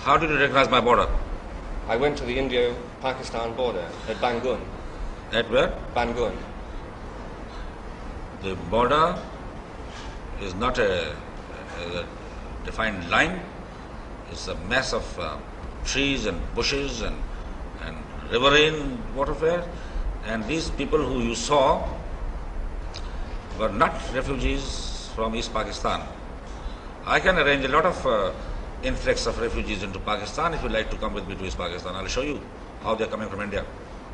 How did you recognize my border? I went to the India-Pakistan border at Bangun. At where? Bangun. The border is not a defined line. It's a mass of trees and bushes and riverine waterfare. And these people who you saw were not refugees from East Pakistan. I can arrange a lot of influx of refugees into Pakistan. If you like to come with me to East Pakistan, I'll show you how they're coming from India.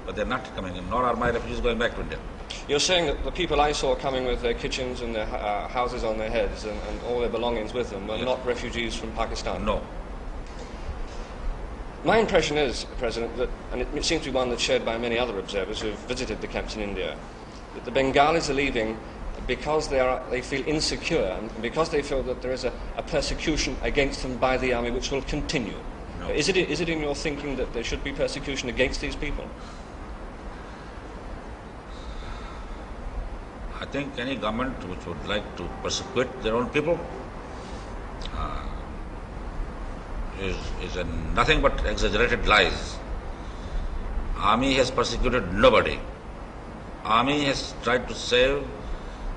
But they're not coming in, nor are my refugees going back to India. You're saying that the people I saw coming with their kitchens and their houses on their heads and all their belongings with them were not refugees from Pakistan? No. My impression is, President, that, and it seems to be one that's shared by many other observers who have visited the camps in India, that the Bengalis are leaving because they feel insecure and because they feel that there is a persecution against them by the army which will continue. No. Is it in your thinking that there should be persecution against these people? I think any government which would like to persecute their own people is nothing but exaggerated lies. Army has persecuted nobody. Army has tried to save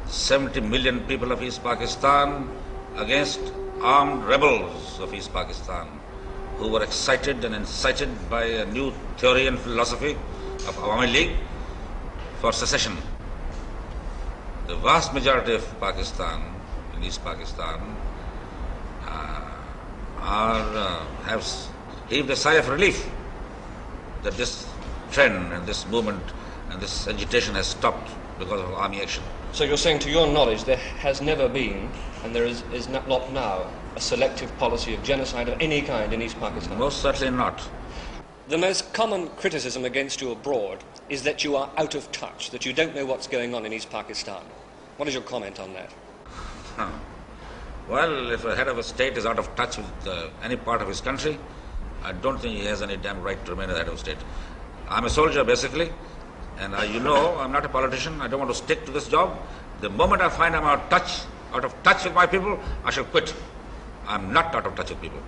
70 million people of East Pakistan against armed rebels of East Pakistan who were excited and incited by a new theory and philosophy of Awami League for secession. The vast majority of Pakistan, in East Pakistan, have heaved a sigh of relief that this trend and this movement and this agitation has stopped because of army action. So you're saying, to your knowledge, there has never been, and there is not now, a selective policy of genocide of any kind in East Pakistan? Most certainly not. The most common criticism against you abroad is that you are out of touch, that you don't know what's going on in East Pakistan. What is your comment on that? Well, if a head of a state is out of touch with any part of his country, I don't think he has any damn right to remain the head of state. I'm a soldier, basically, and you know I'm not a politician. I don't want to stick to this job. The moment I find I'm out of touch with my people, I shall quit. I'm not out of touch with people.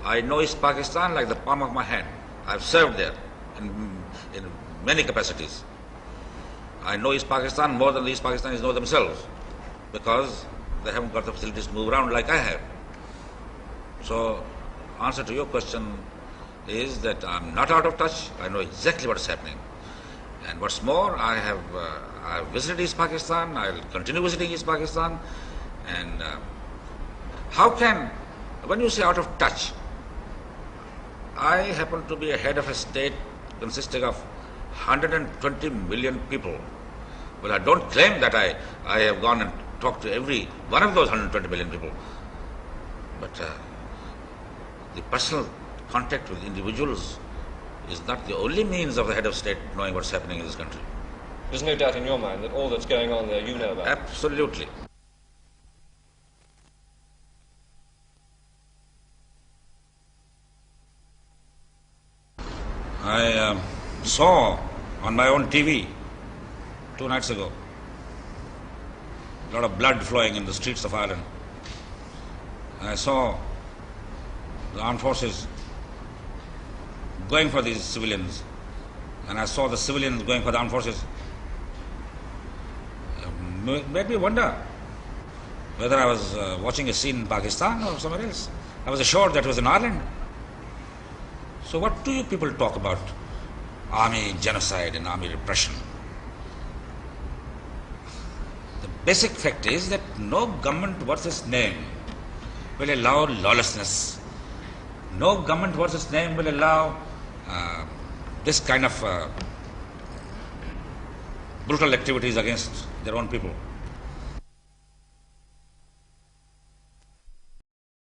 I know East Pakistan like the palm of my hand. I've served there in many capacities. I know East Pakistan more than the East Pakistanis know themselves, because they haven't got the facilities to move around like I have. So, answer to your question is that I'm not out of touch. I know exactly what's happening. And what's more, I have visited East Pakistan. I'll continue visiting East Pakistan. And how can, when you say out of touch, I happen to be a head of a state consisting of 120 million people. Well, I don't claim that I have gone and talked to every one of those 120 million people. But the personal contact with individuals is not the only means of the head of state knowing what's happening in this country. There's no doubt in your mind that all that's going on there you know about. Absolutely. I saw on my own TV 2 nights ago a lot of blood flowing in the streets of Ireland. I saw the armed forces going for these civilians, and I saw the civilians going for the armed forces. Made me wonder whether I was watching a scene in Pakistan or somewhere else. I was assured that it was in Ireland. So what do you people talk about? Army genocide and army repression. The basic fact is that no government worth its name will allow lawlessness. No government worth its name will allow this kind of brutal activities against their own people.